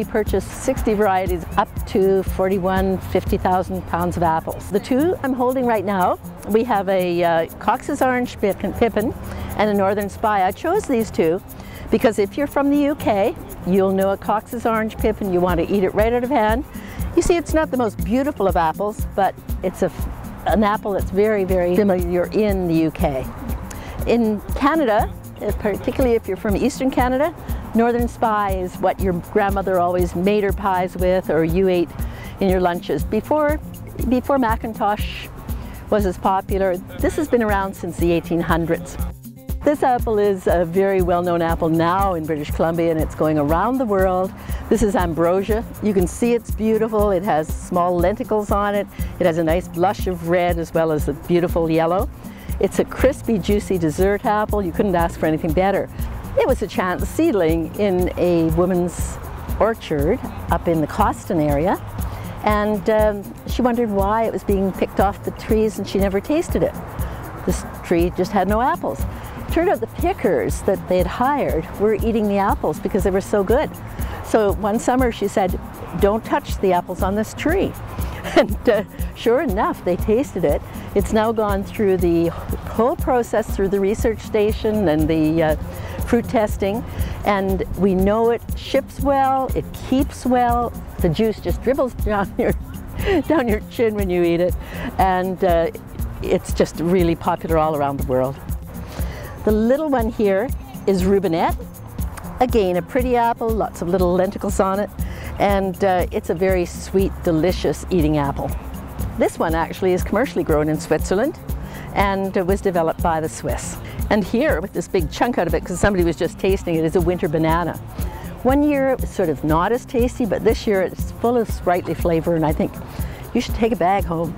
we purchased 60 varieties up to 50,000 pounds of apples. The two I'm holding right now, we have a Cox's Orange Pippin and a Northern Spy. I chose these two because if you're from the UK, you'll know a Cox's Orange Pippin. You want to eat it right out of hand. You see, it's not the most beautiful of apples, but it's an apple that's very, very familiar in the UK. In Canada, particularly if you're from Eastern Canada, Northern Spy is what your grandmother always made her pies with, or you ate in your lunches. Before Macintosh was as popular, this has been around since the 1800s. This apple is a very well-known apple now in British Columbia, and it's going around the world. This is Ambrosia. You can see it's beautiful. It has small lenticels on it. It has a nice blush of red as well as a beautiful yellow. It's a crispy, juicy dessert apple. You couldn't ask for anything better. It was a chance seedling in a woman's orchard up in the Cawston area, and she wondered why it was being picked off the trees and she never tasted it. This tree just had no apples. Turned out the pickers that they had hired were eating the apples because they were so good. So one summer she said, "Don't touch the apples on this tree." And sure enough, they tasted it. It's now gone through the whole process, through the research station and the fruit testing, and we know it ships well, it keeps well, the juice just dribbles down your chin when you eat it, and it's just really popular all around the world. The little one here is Rubinette. Again, a pretty apple, lots of little lenticels on it, and it's a very sweet, delicious eating apple. This one actually is commercially grown in Switzerland and was developed by the Swiss. And here, with this big chunk out of it, because somebody was just tasting it, is a winter banana. One year it was sort of not as tasty, but this year it's full of sprightly flavor, and I think you should take a bag home.